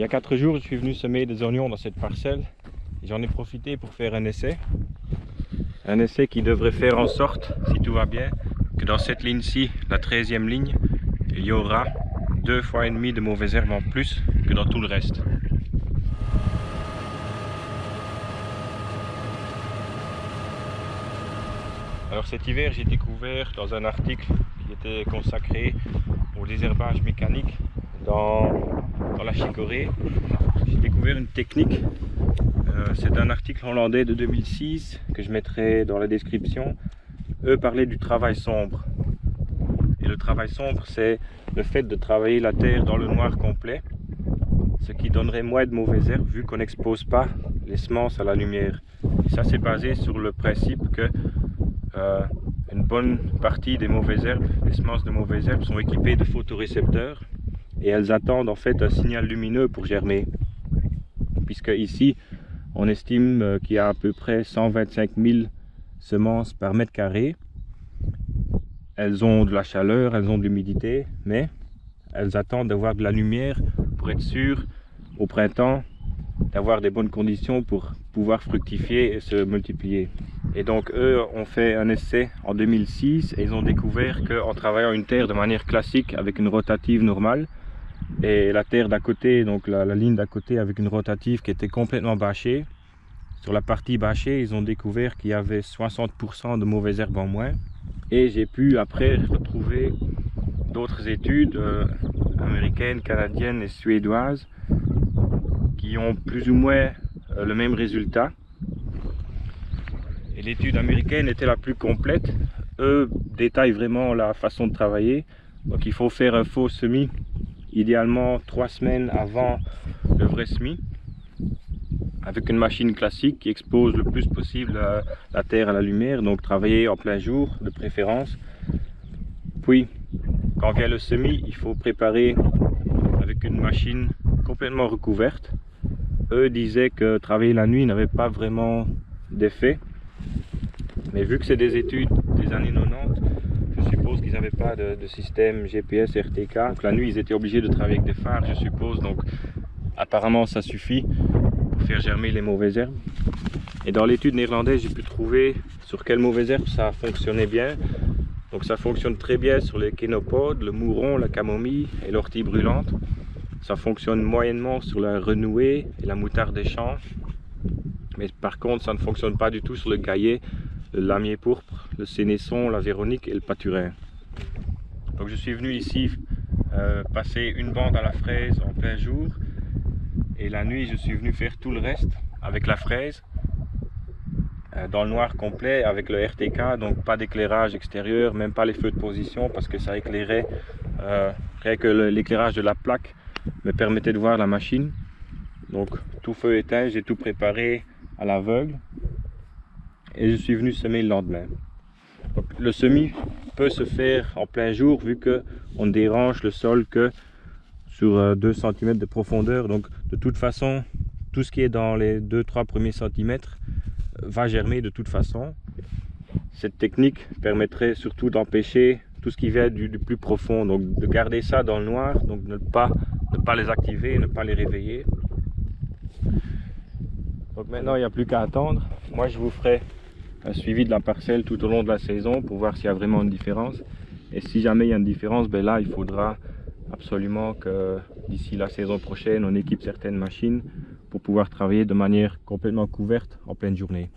Il y a 4 jours, je suis venu semer des oignons dans cette parcelle. J'en ai profité pour faire un essai. Un essai qui devrait faire en sorte, si tout va bien, que dans cette ligne-ci, la 13e ligne, il y aura 2,5 fois de mauvaises herbes en plus que dans tout le reste. Alors cet hiver, j'ai découvert dans un article qui était consacré au désherbage mécanique dans la chicorée, j'ai découvert une technique. C'est un article hollandais de 2006 que je mettrai dans la description. Eux parlaient du travail sombre. Et le travail sombre, c'est le fait de travailler la terre dans le noir complet, ce qui donnerait moins de mauvaises herbes vu qu'on n'expose pas les semences à la lumière. Et ça, c'est basé sur le principe que une bonne partie des mauvaises herbes, les semences de mauvaises herbes, sont équipées de photorécepteurs et elles attendent en fait un signal lumineux pour germer. Puisque ici, on estime qu'il y a à peu près 125 000 semences par mètre carré. Elles ont de la chaleur, elles ont de l'humidité, mais elles attendent d'avoir de la lumière pour être sûres au printemps d'avoir des bonnes conditions pour pouvoir fructifier et se multiplier. Et donc eux ont fait un essai en 2006 et ils ont découvert qu'en travaillant une terre de manière classique avec une rotative normale et la terre d'à côté, donc la ligne d'à côté avec une rotative qui était complètement bâchée, sur la partie bâchée ils ont découvert qu'il y avait 60% de mauvaises herbes en moins. Et j'ai pu après retrouver d'autres études américaines, canadiennes et suédoises qui ont plus ou moins le même résultat. Et l'étude américaine était la plus complète. Eux détaillent vraiment la façon de travailler. Donc il faut faire un faux semis, idéalement 3 semaines avant le vrai semis, avec une machine classique qui expose le plus possible la terre à la lumière, donc travailler en plein jour de préférence. Puis quand vient le semis, il faut préparer avec une machine complètement recouverte. Eux disaient que travailler la nuit n'avait pas vraiment d'effet, mais vu que c'est des études des années 90, je suppose qu'ils n'avaient pas de système GPS RTK. Donc la nuit ils étaient obligés de travailler avec des phares, je suppose, donc apparemment ça suffit pour faire germer les mauvaises herbes. Et dans l'étude néerlandaise, j'ai pu trouver sur quelles mauvaises herbes ça fonctionnait bien. Donc ça fonctionne très bien sur les kénopodes, le mouron, la camomille et l'ortie brûlante. Ça fonctionne moyennement sur la renouée et la moutarde des champs. Mais par contre, ça ne fonctionne pas du tout sur le gaillet, le lamier pourpre, le sénesson, la véronique et le paturin. Donc je suis venu ici passer une bande à la fraise en plein jour. Et la nuit, je suis venu faire tout le reste avec la fraise, dans le noir complet, avec le RTK, donc pas d'éclairage extérieur, même pas les feux de position, parce que ça éclairait, rien que l'éclairage de la plaque me permettait de voir la machine. Donc tout feu éteint, j'ai tout préparé à l'aveugle, et je suis venu semer le lendemain. Donc, le semis peut se faire en plein jour, vu qu'on ne dérange le sol que sur 2 cm de profondeur, donc de toute façon tout ce qui est dans les 2-3 premiers centimètres va germer de toute façon. Cette technique permettrait surtout d'empêcher tout ce qui vient du plus profond, donc de garder ça dans le noir, donc ne pas les activer, ne pas les réveiller. Donc maintenant il n'y a plus qu'à attendre. Moi je vous ferai un suivi de la parcelle tout au long de la saison pour voir s'il y a vraiment une différence, et si jamais il y a une différence, ben là il faudra absolument que d'ici la saison prochaine on équipe certaines machines pour pouvoir travailler de manière complètement couverte en pleine journée.